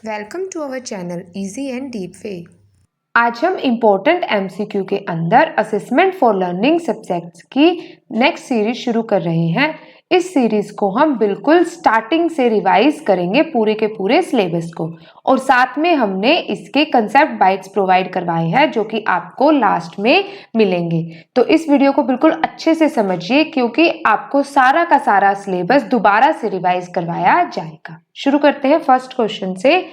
Welcome to our channel easy and deep way. आज हम important MCQ के अंदर असेसमेंट फॉर लर्निंग सब्जेक्ट्स की नेक्स्ट सीरीज शुरू कर रहे हैं। इस सीरीज को हम बिल्कुल स्टार्टिंग से रिवाइज करेंगे पूरे के पूरे सिलेबस को, और साथ में हमने इसके कंसेप्ट बाइट्स प्रोवाइड करवाए हैं जो कि आपको लास्ट में मिलेंगे। तो इस वीडियो को बिल्कुल अच्छे से समझिए क्योंकि आपको सारा का सारा सिलेबस दोबारा से रिवाइज करवाया जाएगा। शुरू करते हैं फर्स्ट क्वेश्चन से।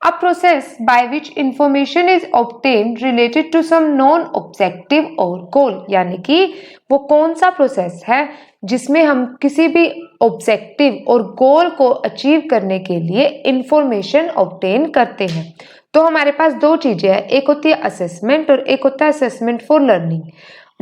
A process by which information is obtained related to some non-objective or goal, यानी कि वो कौन सा प्रोसेस है जिसमें हम किसी भी ऑब्जेक्टिव और गोल को अचीव करने के लिए इंफॉर्मेशन ऑब्टेन करते हैं। तो हमारे पास दो चीजें हैं, एक होती है असेसमेंट और एक होता है असेसमेंट फॉर लर्निंग,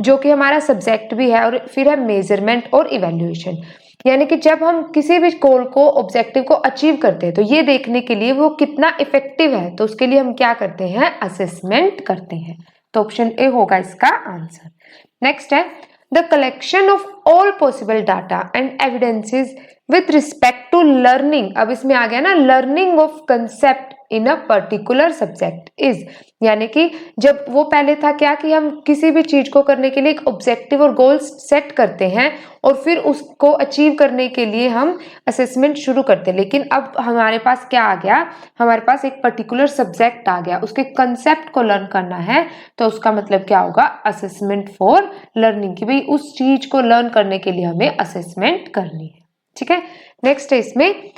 जो कि हमारा सब्जेक्ट भी है, और फिर है मेजरमेंट और इवेल्युएशन। यानी कि जब हम किसी भी गोल को ऑब्जेक्टिव को अचीव करते हैं तो ये देखने के लिए वो कितना इफेक्टिव है, तो उसके लिए हम क्या करते हैं, असेसमेंट करते हैं। तो ऑप्शन ए होगा इसका आंसर। नेक्स्ट है the collection of all possible data and evidences with respect to learning. अब इसमें आ गया ना, learning of concept in a particular subject is, यानी कि जब वो पहले था क्या कि हम किसी भी चीज को करने के लिए एक ऑब्जेक्टिव और गोल सेट करते हैं और फिर उसको अचीव करने के लिए हम असेसमेंट शुरू करते हैं। लेकिन अब हमारे पास क्या आ गया, हमारे पास एक पर्टिकुलर सब्जेक्ट आ गया, उसके कंसेप्ट को लर्न करना है, तो उसका मतलब क्या होगा, असेसमेंट फॉर लर्निंग, कि भाई उस चीज को लर्न करने के लिए हमें असेसमेंट करनी है। ठीक है, नेक्स्ट है इसमें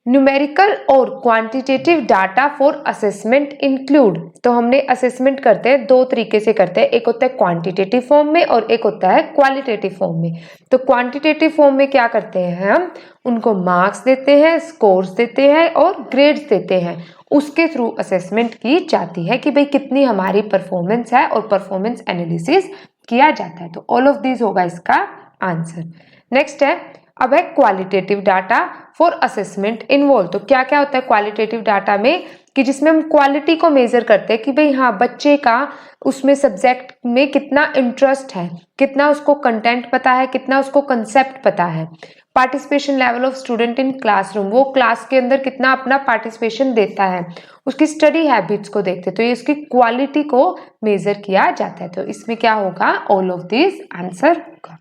न्यूमेरिकल और quantitative data for assessment include. तो हमने असेसमेंट करते हैं दो तरीके से करते हैं, एक होता है क्वांटिटेटिव फॉर्म में और एक होता है क्वालिटेटिव फॉर्म में। तो क्वांटिटेटिव फॉर्म में क्या करते हैं, हम उनको मार्क्स देते हैं, स्कोर्स देते हैं और ग्रेड्स देते हैं, उसके थ्रू असेसमेंट की जाती है कि भाई कितनी हमारी परफॉर्मेंस है, और परफॉर्मेंस एनालिसिस किया जाता है। तो ऑल ऑफ दिस होगा इसका आंसर। नेक्स्ट है, अब है qualitative data for assessment involve. तो क्या क्या होता है क्वालिटेटिव डाटा में, कि जिसमें हम क्वालिटी को मेजर करते हैं कि भाई हाँ बच्चे का उसमें सब्जेक्ट में कितना इंटरेस्ट है, कितना उसको कंटेंट पता है, कितना उसको कंसेप्ट पता है। Participation level of student in classroom, वो क्लास के अंदर कितना अपना पार्टिसिपेशन देता है, उसकी स्टडी हैबिट्स को देखते हैं, तो ये उसकी क्वालिटी को मेजर किया जाता है। तो इसमें क्या होगा, ऑल ऑफ दिस आंसर होगा।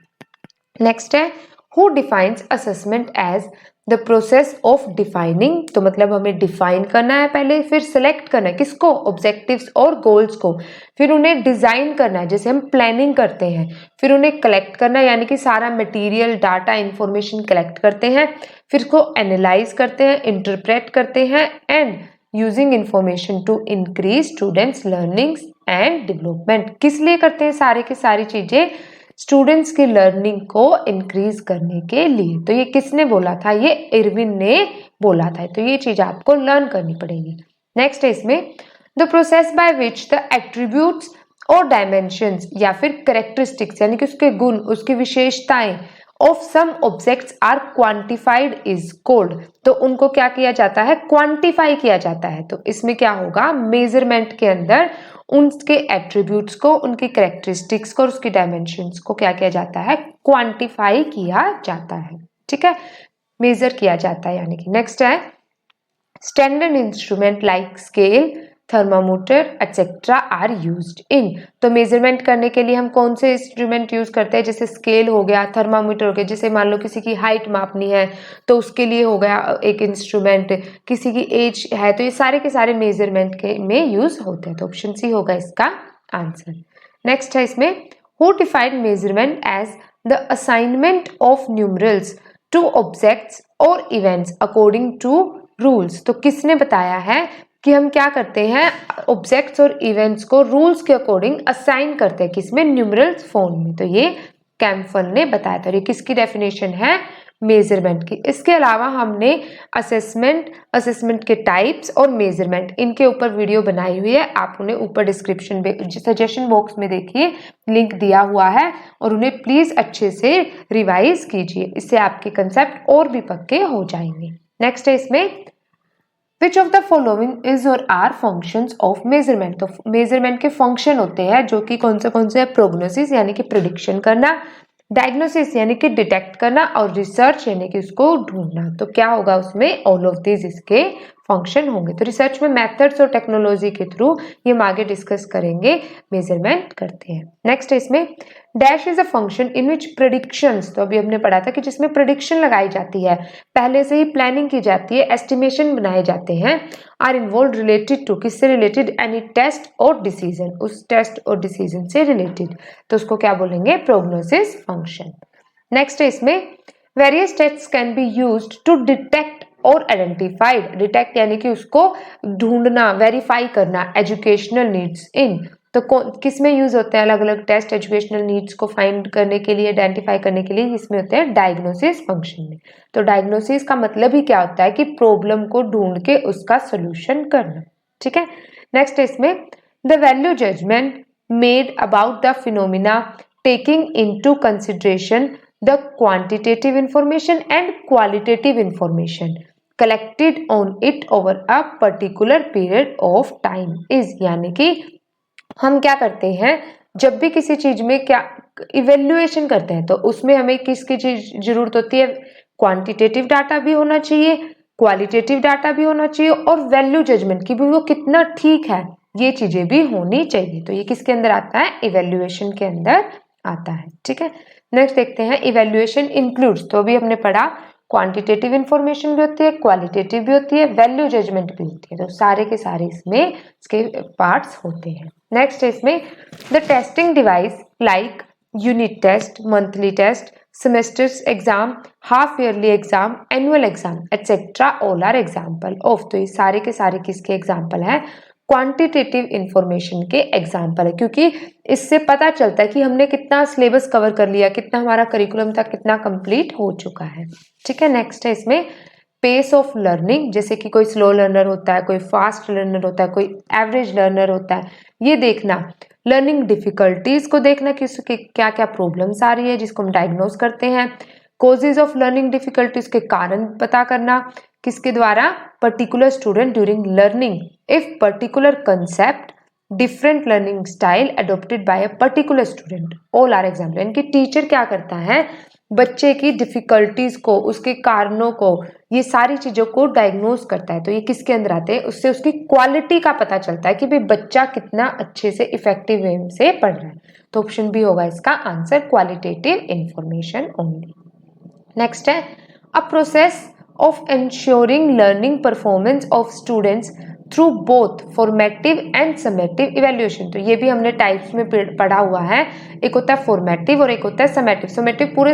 नेक्स्ट है who defines assessment as the process of defining. तो मतलब हमें डिफाइन करना है पहले, फिर सिलेक्ट करना है किसको, ऑब्जेक्टिव्स और गोल्स को, फिर उन्हें डिजाइन करना है जैसे हम प्लानिंग करते हैं, फिर उन्हें कलेक्ट करना है यानी कि सारा मटेरियल डाटा इंफॉर्मेशन कलेक्ट करते हैं, फिर उसको एनालाइज करते हैं, इंटरप्रेट करते हैं, and using information to increase students learning and development. किस लिए करते हैं सारी की सारी चीजें, स्टूडेंट्स की लर्निंग को इंक्रीज करने के लिए। तो ये किसने बोला था, ये इरविन ने बोला था। तो ये चीज आपको लर्न करनी पड़ेगी। नेक्स्ट है इसमें the process by which the attributes और डायमेंशंस या फिर करेक्टरिस्टिक्स, यानी कि उसके गुण, उसकी विशेषताएं of some objects are quantified is called. तो उनको क्या किया जाता है, क्वांटिफाई किया जाता है। तो इसमें क्या होगा, मेजरमेंट के अंदर उनके एट्रीब्यूट्स को, उनकी कैरेक्टरिस्टिक्स को और उसकी डायमेंशंस को क्या किया जाता है, क्वांटिफाई किया जाता है। ठीक है, मेजर किया जाता है यानी कि। नेक्स्ट है standard instrument like scale, thermometer etcetera are used in. तो मेजरमेंट करने के लिए हम कौन से इंस्ट्रूमेंट यूज करते हैं, जैसे स्केल हो गया, थर्मामीटर हो गया, जैसे मान लो किसी की हाइट मापनी है तो उसके लिए हो गया एक इंस्ट्रूमेंट, किसी की एज है, तो ये सारे के सारे मेजरमेंट के में यूज होते हैं। तो ऑप्शन सी होगा इसका आंसर। नेक्स्ट है इसमें who defined measurement as the assignment of numerals to objects और इवेंट्स अकॉर्डिंग टू रूल्स। तो किसने बताया है कि हम क्या करते हैं, ऑब्जेक्ट्स और इवेंट्स को रूल्स के अकॉर्डिंग असाइन करते हैं, किसमें, न्यूमरल्स फॉर्म में। तो ये कैम्फर ने बताया था। ये किसकी डेफिनेशन है, मेजरमेंट की। इसके अलावा हमने असेसमेंट, असेसमेंट के टाइप्स और मेजरमेंट, इनके ऊपर वीडियो बनाई हुई है, आप उन्हें ऊपर डिस्क्रिप्शन सजेशन बॉक्स में देखिए, लिंक दिया हुआ है, और उन्हें प्लीज अच्छे से रिवाइज कीजिए, इससे आपके कंसेप्ट और भी पक्के हो जाएंगे। नेक्स्ट है इसमें which of the following is और आर फंक्शंस ऑफ मेजरमेंट। तो मेजरमेंट के फंक्शन होते हैं जो कि कौन से हैं, प्रोग्नोसिस यानी कि प्रिडिक्शन करना, डायग्नोसिस यानी कि डिटेक्ट करना और रिसर्च यानी कि उसको ढूंढना। तो क्या होगा उसमें, ऑल ऑफ दिस इसके फंक्शन होंगे। तो रिसर्च में मेथड्स और टेक्नोलॉजी के थ्रू ये हम आगे डिस्कस करेंगे, मेजरमेंट करते हैं। नेक्स्ट है इसमें dash is a function in which predictions, तो अभी हमने पढ़ा था कि जिसमें प्रेडिक्शन लगाई जाती है, पहले से ही प्लानिंग की जाती है, एस्टिमेशन बनाए जाते हैं, आर इन्वॉल्व रिलेटेड टू, किससे रिलेटेड, एनी टेस्ट और डिसीजन, उस टेस्ट और डिसीजन से रिलेटेड, तो उसको क्या बोलेंगे, प्रोग्नोसिस फंक्शन। नेक्स्ट है इसमें various tests can be used to detect और आइडेंटिफाइड, डिटेक्ट यानी कि उसको ढूंढना, वेरीफाई करना, एजुकेशनल नीड्स इन, तो किस में यूज होते हैं अलग अलग टेस्ट एजुकेशनल नीड्स को फाइंड करने के लिए, आइडेंटिफाई करने के लिए, इसमें होते हैं डायग्नोसिस फंक्शन में। तो डायग्नोसिस का मतलब ही क्या होता है कि प्रॉब्लम को ढूंढ के उसका सोल्यूशन करना, ठीक है। नेक्स्ट इसमें the value judgement made about the phenomena taking into consideration the quantitative information and qualitative information collected on it over a particular period of time is, यानी कि हम क्या करते हैं जब भी किसी चीज में क्या इवेल्युएशन करते हैं तो उसमें हमें किसकी चीज जरूरत होती है, क्वांटिटेटिव डाटा भी होना चाहिए, क्वालिटेटिव डाटा भी होना चाहिए और वैल्यू जजमेंट की भी वो कितना ठीक है ये चीजें भी होनी चाहिए। तो ये किसके अंदर आता है, इवेल्युएशन के अंदर आता है, ठीक है। नेक्स्ट देखते हैं इवेल्युएशन इंक्लूड्स, तो अभी हमने पढ़ा क्वांटिटेटिव इंफॉर्मेशन भी होती है, क्वालिटेटिव भी होती है, वैल्यू जजमेंट भी होती है, तो सारे के सारे इसमें इसके पार्ट्स होते हैं। नेक्स्ट है इसमें the testing device like unit test, monthly test, semesters exam, half yearly exam, annual exam etcetera all are example of, तो ये सारे के सारे किसके एग्जाम्पल है, क्वांटिटेटिव इंफॉर्मेशन के एग्जाम्पल है, क्योंकि इससे पता चलता है कि हमने कितना सिलेबस कवर कर लिया, कितना हमारा करिकुलम था, कितना कंप्लीट हो चुका है, ठीक है। नेक्स्ट है इसमें पेस ऑफ लर्निंग, जैसे कि कोई स्लो लर्नर होता है, कोई फास्ट लर्नर होता है, कोई एवरेज लर्नर होता है, ये देखना। लर्निंग डिफिकल्टीज को देखना कि उसके क्या क्या प्रॉब्लम्स आ रही है जिसको हम डायग्नोज करते हैं। कोजेज ऑफ लर्निंग डिफिकल्टीज के कारण पता करना, किसके द्वारा, particular student during learning if particular concept different learning style adopted by a particular student all are example, यानी कि टीचर क्या करता है बच्चे की डिफिकल्टीज को, उसके कारणों को, ये सारी चीजों को डायग्नोज करता है, तो ये किसके अंदर आते हैं, उससे उसकी क्वालिटी का पता चलता है कि भाई बच्चा कितना अच्छे से इफेक्टिव वे से पढ़ रहा है। तो ऑप्शन बी होगा इसका answer, qualitative information only. Next है a process of ensuring learning performance of students through both formative and summative evaluation, तो ये भी हमने टाइप्स में पढ़ा हुआ है, एक होता है फॉर्मेटिव और एक होता है समेटिव। समेटिव पूरे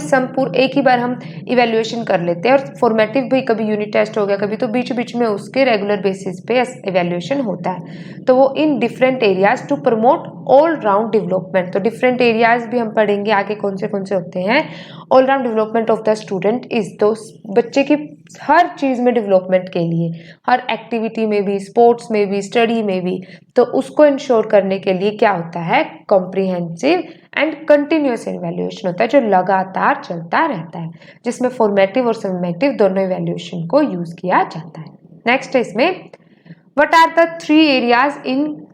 एक ही बार हम इवेल्युएशन कर लेते हैं और फॉर्मेटिव भी कभी यूनिट टेस्ट हो गया, कभी तो बीच बीच में उसके रेगुलर बेसिस पे इवेल्युएशन होता है। तो वो in different areas to promote all round development, तो डिफरेंट एरियाज भी हम पढ़ेंगे आगे कौन से होते हैं। All round development of the student is, तो बच्चे की हर चीज में डेवलपमेंट के लिए, हर एक्टिविटी में भी, स्पोर्ट्स में भी, स्टडी में भी, तो उसको इंश्योर करने के लिए क्या होता है, कॉम्प्रिहेंसिव एंड कंटिन्यूअस इवैल्यूएशन होता है जो लगातार चलता रहता है, जिसमें फॉर्मेटिव और समेटिव दोनों इवैल्यूएशन को यूज किया जाता है। नेक्स्ट है इसमें what are the 3 areas in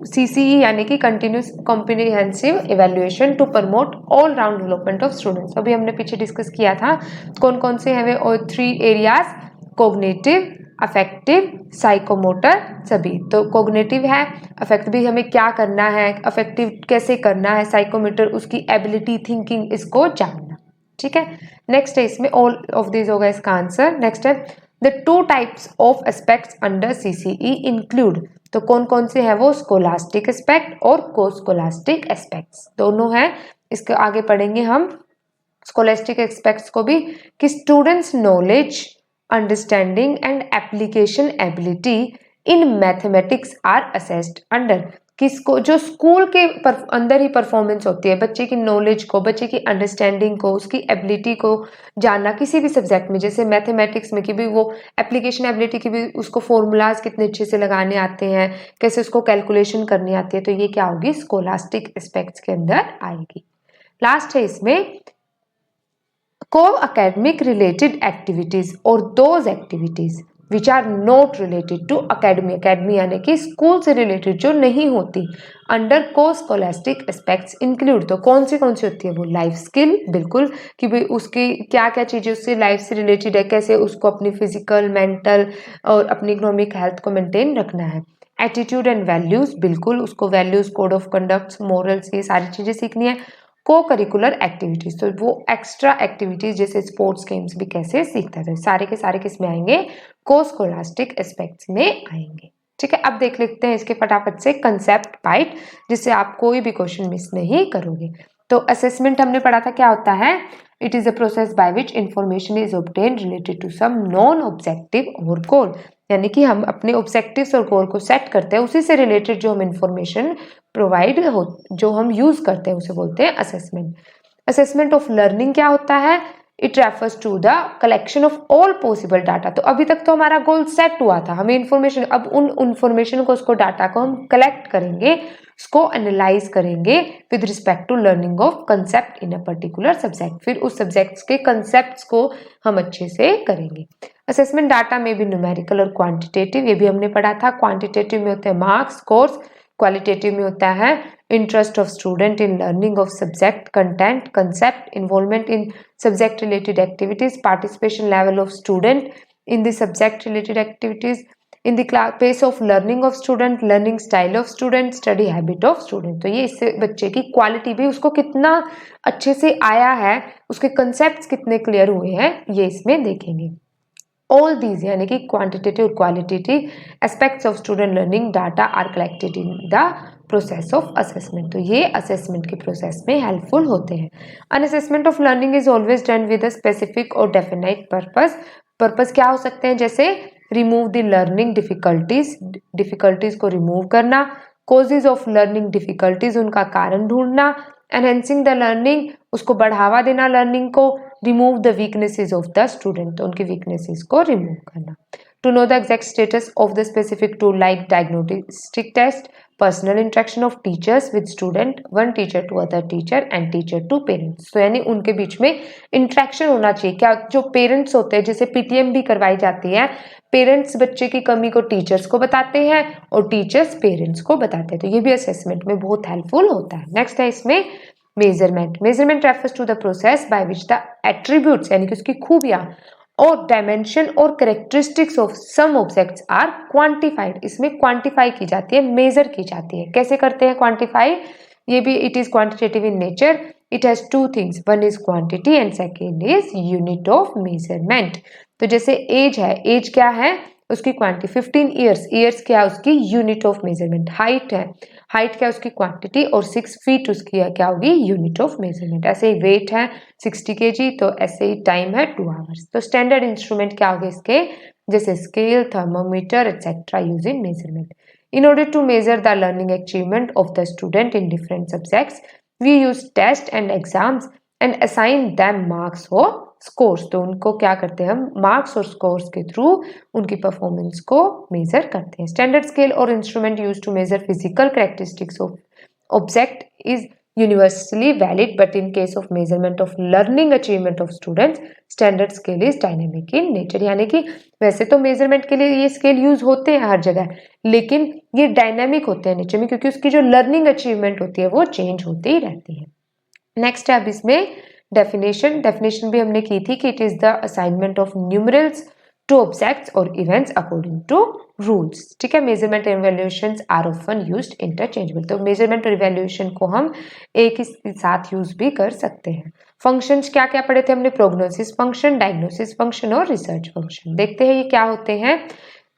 CCE यानी कि continuous comprehensive evaluation to promote all round development of students, अभी हमने पीछे डिस्कस किया था कौन कौन से हैं वे, और 3 एरियाज, कोग्निटिव, अफेक्टिव, साइकोमोटर, सभी। तो कोग्निटिव है, अफेक्टिव भी हमें क्या करना है, अफेक्टिव कैसे करना है, साइकोमोटर उसकी एबिलिटी, थिंकिंग, इसको जानना, ठीक है। नेक्स्ट है इसमें ऑल ऑफ दिस होगा इसका आंसर। नेक्स्ट है the 2 types of aspects under CCE include, तो कौन कौन से हैं वो, स्कोलास्टिक एस्पेक्ट और कोस्कोलास्टिक एस्पेक्ट्स, दोनों हैं। इसके आगे पढ़ेंगे हम स्कोलास्टिक एस्पेक्ट्स को भी, कि students knowledge, understanding and application ability in mathematics are assessed under, किसको, जो स्कूल के अंदर ही परफॉर्मेंस होती है, बच्चे की नॉलेज को, बच्चे की अंडरस्टैंडिंग को, उसकी एबिलिटी को जानना किसी भी सब्जेक्ट में, जैसे मैथमेटिक्स में कि भी वो एप्लीकेशन एबिलिटी की भी, उसको फॉर्मूलाज कितने अच्छे से लगाने आते हैं, कैसे उसको कैलकुलेशन करनी आती है, तो ये क्या होगी, स्कोलास्टिक एस्पेक्ट्स के अंदर आएगी। लास्ट है इसमें को-academic related activities or those activities which are not related to academy, academy यानी कि स्कूल से रिलेटेड जो नहीं होती, अंडर को स्कॉलास्टिक एस्पेक्ट्स इंक्लूड। तो कौन सी होती है वो? लाइफ स्किल, बिल्कुल, कि भाई उसकी क्या क्या चीज़ें उससे लाइफ से रिलेटेड है, कैसे उसको अपनी फिजिकल, मेंटल और अपनी इकोनॉमिक हेल्थ को मेंटेन रखना है। एटीट्यूड एंड वैल्यूज, बिल्कुल उसको values, code of conduct, morals, ये सारी चीज़ें सीखनी है। को करिकुलर एक्टिविटीज, तो वो एक्स्ट्रा एक्टिविटीज जैसे स्पोर्ट्स गेम्स भी कैसे सीखता है, सारे के सारे किस में आएंगे? को स्कोलास्टिक एस्पेक्ट्स में आएंगे। ठीक है, अब देख लेते हैं इसके फटाफट से कंसेप्ट बाइट, जिससे आप कोई भी क्वेश्चन मिस नहीं करोगे। तो असेसमेंट हमने पढ़ा था, क्या होता है? It is a process by which information is obtained related to some non objective और गोल, यानी कि हम अपने ऑब्जेक्टिव्स और गोल को सेट करते हैं, उसी से रिलेटेड जो हम इंफॉर्मेशन प्रोवाइड हो, जो हम यूज करते हैं, उसे बोलते हैं असेसमेंट। असेसमेंट ऑफ लर्निंग क्या होता है? It refers to the collection of all possible data. तो अभी तक तो हमारा गोल सेट हुआ था, हमें इंफॉर्मेशन, अब उन इंफॉर्मेशन को, उसको डाटा को हम कलेक्ट करेंगे, उसको एनालाइज करेंगे with respect to learning of concept in a particular subject, फिर उस सब्जेक्ट्स के कंसेप्ट्स को हम अच्छे से करेंगे। असेसमेंट डाटा में भी न्यूमेरिकल और क्वांटिटेटिव, ये भी हमने पढ़ा था। क्वांटिटेटिव में होते हैं मार्क्स, स्कोर्स, क्वालिटेटिव में होता है interest of student in learning of subject, content, concept, involvement in subject related activities, participation level of student in the subject related activities, in the class pace of learning of student, learning style of student, study habit of student. तो ये इससे बच्चे की quality भी, उसको कितना अच्छे से आया है, उसके कंसेप्ट कितने क्लियर हुए हैं, ये इसमें देखेंगे। All these यानी कि क्वांटिटेटिव और qualitative aspects of student learning data are collected in the process of assessment. तो ये असेसमेंट के प्रोसेस में हेल्पफुल होते हैं। An assessment of learning is always done with a specific और डेफिनाइट पर्पस। पर्पस क्या हो सकते हैं? जैसे remove the learning difficulties, difficulties को रिमूव करना, कॉजेज ऑफ लर्निंग डिफिकल्टीज, उनका कारण ढूंढना, एनहेंसिंग द लर्निंग, उसको बढ़ावा देना लर्निंग को, remove the weaknesses of the student, तो उनकी वीकनेसेस को रिमूव करना। To know the exact status of the specific tool like diagnostic test, personal interaction of teachers with student, one teacher to other teacher and teacher to parents. तो यानी उनके बीच में interaction होना चाहिए। क्या जो पेरेंट्स होते हैं, जैसे पीटीएम भी करवाई जाती है, पेरेंट्स बच्चे की कमी को टीचर्स को बताते हैं और टीचर्स पेरेंट्स को बताते हैं, तो ये भी असेसमेंट में बहुत हेल्पफुल होता है। नेक्स्ट है इसमें measurement. Measurement refers to the process by which the attributes यानी कि उसकी खूबियां और डायमेंशन और characteristics of some objects are quantified. इसमें क्वांटिफाई की जाती है, मेजर की जाती है। कैसे करते हैं क्वांटिफाई? ये भी it is quantitative in nature. It has two things, one is quantity and second is unit of measurement. तो जैसे एज है, एज क्या है? उसकी क्वांटिटी 15 ईयर्स, ईयर्स क्या है? उसकी यूनिट ऑफ मेजरमेंट। हाइट है, हाइट क्या है? उसकी क्वांटिटी, और 6 फीट उसकी क्या होगी? Unit of measurement. ऐसे ही वेट है 60 kg, तो ऐसे ही टाइम है 2 आवर्स। तो स्टैंडर्ड इंस्ट्रूमेंट क्या होगा इसके? जैसे scale, thermometer etcetera use in measurement. In order to measure the learning achievement of the student in different subjects, we use tests and exams and assign them marks or scores. तो उनको क्या करते हैं हम? मार्क्स और scores के through उनकी performance को मेजर करते हैं। स्टैंडर्ड स्केल और instrument use to measure physical characteristics of object is universally valid, but in case of measurement of learning achievement of students, standard scale is dynamic in nature। यानी कि वैसे तो measurement के लिए ये स्केल यूज होते हैं हर जगह, लेकिन ये डायनामिक होते हैं नेचर में, क्योंकि उसकी जो लर्निंग अचीवमेंट होती है वो चेंज होती ही रहती है। नेक्स्ट है अब इसमें डेफिनेशन। डेफिनेशन भी हमने की थी कि it is the assignment of numerals to objects और इवेंट्स अकॉर्डिंग टू रूल्स। ठीक है, measurement and evaluation are often used interchangeable. तो मेजरमेंट और इवैल्यूएशन को हम एक ही साथ यूज भी कर सकते हैं। फंक्शंस क्या क्या पढ़े थे हमने? प्रोग्नोसिस फंक्शन, डायग्नोसिस फंक्शन और रिसर्च फंक्शन। देखते हैं ये क्या होते हैं।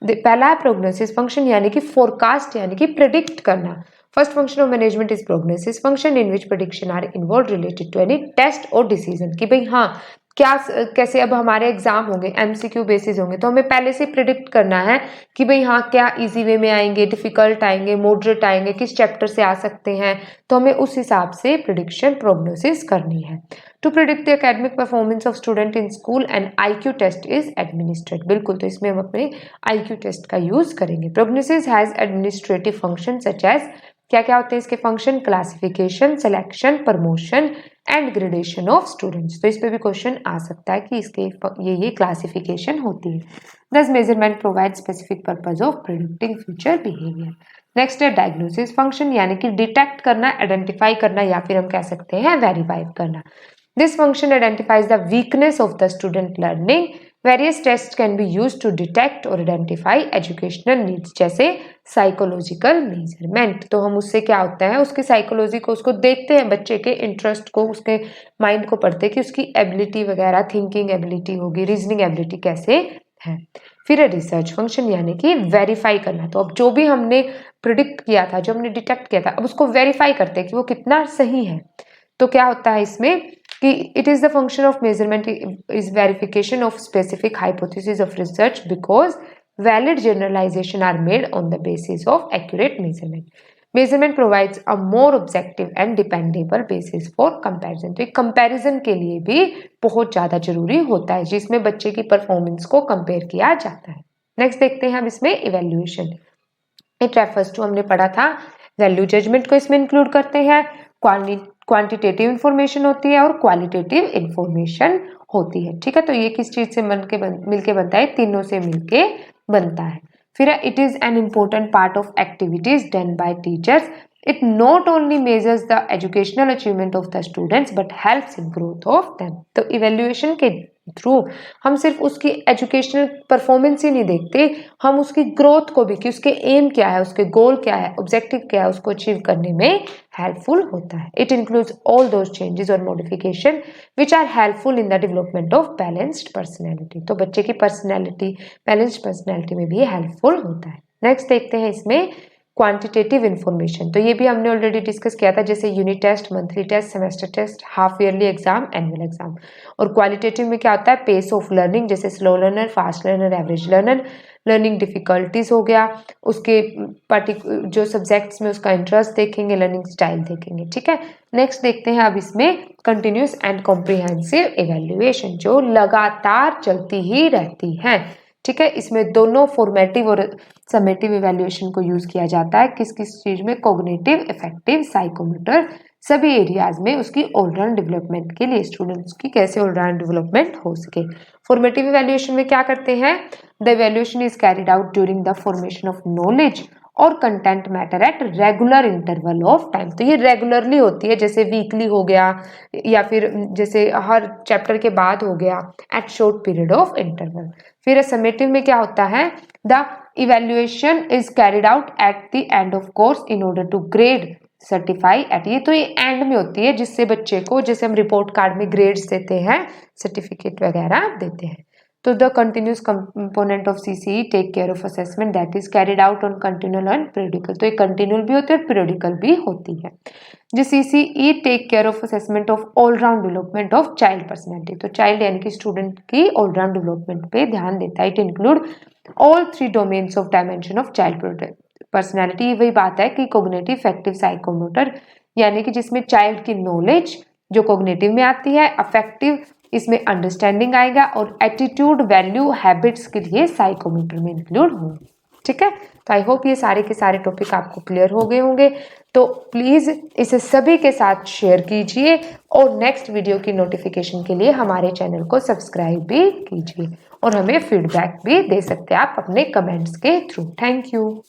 पहला है प्रोग्नोसिस फंक्शन, यानी कि फोरकास्ट यानी कि प्रेडिक्ट करना। First function of management is prognosis function in which prediction are involve related to any test और डिसीजन। कि भाई हाँ, क्या कैसे अब हमारे एग्जाम होंगे, एमसीक्यू बेसिस होंगे, तो हमें पहले से प्रिडिक्ट करना है कि भाई हाँ, क्या इजी वे में आएंगे, डिफिकल्ट आएंगे, मॉडरेट आएंगे, किस चैप्टर से आ सकते हैं, तो हमें उस हिसाब से प्रिडिक्शन प्रोग्नोसिस करनी है। To predict the academic performance of student in school and IQ test is administrate. बिल्कुल, तो इसमें हम अपने IQ टेस्ट का यूज करेंगे। Prognosis has administrative function such as, क्या क्या होते हैं इसके function? Classification, selection, promotion and gradation of students. तो इस पे भी क्वेश्चन आ सकता है कि इसके ये क्लासिफिकेशन होती है। दस measurement provide specific purpose of predicting future behaviour. Next है डायग्नोसिस फंक्शन, यानी कि डिटेक्ट करना, आइडेंटिफाई करना या फिर हम कह सकते हैं वेरीफाई करना। This function identifies the weakness of the student learning. Various test can be use to detect और आइडेंटिफाई एजुकेशनल नीड्स, जैसे साइकोलॉजिकल मेजरमेंट। तो हम उससे क्या होता है, उसकी साइकोलॉजी को, उसको देखते हैं, बच्चे के इंटरेस्ट को, उसके माइंड को पढ़ते हैं कि उसकी एबिलिटी वगैरह, थिंकिंग एबिलिटी होगी, रीजनिंग एबिलिटी कैसे है। फिर है रिसर्च फंक्शन, यानी कि वेरीफाई करना। तो अब जो भी हमने प्रिडिक्ट किया था, जो हमने डिटेक्ट किया था, अब उसको वेरीफाई करते हैं कि वो कितना सही है। तो क्या होता है इसमें कि it is the function of measurement is verification of specific hypothesis of research because valid generalisation are made on the basis of accurate measurement. Measurement provides a more objective and dependable basis for comparison. तो एक comparison के लिए भी बहुत ज़्यादा जरूरी होता है, जिसमें बच्चे की परफॉर्मेंस को कंपेयर किया जाता है। नेक्स्ट देखते हैं हम इसमें इवेल्युएशन। इट रेफर्स टू, हमने पढ़ा था, वैल्यू जजमेंट को इसमें इंक्लूड करते हैं। क्वांटिटेटिव इंफॉर्मेशन होती है और क्वालिटेटिव इंफॉर्मेशन होती है। ठीक है, तो ये किस चीज से मिलके बनता है? तीनों से मिलके बनता है। फिर it is an important part of activities done by teachers. It not only measures the educational achievement of the students but helps in growth of them. तो इवेल्युएशन के थ्रू हम सिर्फ उसकी एजुकेशनल परफॉर्मेंस ही नहीं देखते, हम उसकी ग्रोथ को भी, कि उसके एम क्या है, उसके गोल क्या है, ऑब्जेक्टिव क्या है, उसको अचीव करने में हेल्पफुल होता है। It includes all those changes और modification which are helpful in the development of balanced personality. तो बच्चे की पर्सनैलिटी, बैलेंस्ड पर्सनैलिटी में भी हेल्पफुल होता है। नेक्स्ट देखते हैं इसमें क्वांटिटेटिव इन्फॉर्मेशन। तो ये भी हमने ऑलरेडी डिस्कस किया था, जैसे unit test, monthly test, semester test, half yearly exam, annual exam. और क्वालिटेटिव में क्या होता है? पेस ऑफ लर्निंग, जैसे slow learner, fast learner, average learner. Learning difficulties हो गया, उसके जो सब्जेक्ट्स में उसका इंटरेस्ट देखेंगे, लर्निंग स्टाइल देखेंगे। ठीक है, नेक्स्ट देखते हैं अब इसमें कंटिन्यूस एंड कॉम्प्रिहेंसिव इवेल्युएशन, जो लगातार चलती ही रहती है। ठीक है, इसमें दोनों फॉर्मेटिव और समेटिव इवेल्युएशन को यूज किया जाता है। किस किस चीज में? कॉग्निटिव, इफेक्टिव, साइकोमोटर, सभी एरियाज में उसकी ऑलराउंड डेवलपमेंट के लिए, स्टूडेंट्स की कैसे ऑलराउंड डेवलपमेंट हो सके। फॉर्मेटिव इवेल्युएशन में क्या करते हैं? The evaluation is carried out during the formation of knowledge और content matter at regular interval of time. तो ये रेगुलरली होती है, जैसे वीकली हो गया, या फिर जैसे हर चैप्टर के बाद हो गया, at short period of interval. फिर समेटिव में क्या होता है? The evaluation is carried out at the end of course in order to grade certify at. ये तो ये एंड में होती है, जिससे बच्चे को, जैसे हम रिपोर्ट कार्ड में ग्रेड्स देते हैं, सर्टिफिकेट वगैरह देते हैं। तो the continuous component of CCE take care of assessment that is carried out on continual and periodical. तो ये कंटिन्यूअल भी होती है और पीरियडिकल भी होती है। जो CCE take care of assessment of all round development of child personality. तो चाइल्ड यानी कि स्टूडेंट की ऑलराउंड डेवलपमेंट पे ध्यान देता है। It include all three domains of dimension of child personality. वही बात है कि कोग्निटिव, इफेक्टिव, साइकोमोटर, यानी कि जिसमें चाइल्ड की नॉलेज जो कोग्निटिव में आती है, अफेक्टिव इसमें अंडरस्टैंडिंग आएगा, और एटीट्यूड, वैल्यू, हैबिट्स के लिए साइकोमोटर में इंक्लूड होंगे। ठीक है, तो आई होप ये सारे के सारे टॉपिक आपको क्लियर हो गए होंगे। तो प्लीज इसे सभी के साथ शेयर कीजिए, और नेक्स्ट वीडियो की नोटिफिकेशन के लिए हमारे चैनल को सब्सक्राइब भी कीजिए, और हमें फीडबैक भी दे सकते हैं आप अपने कमेंट्स के थ्रू। Thank you.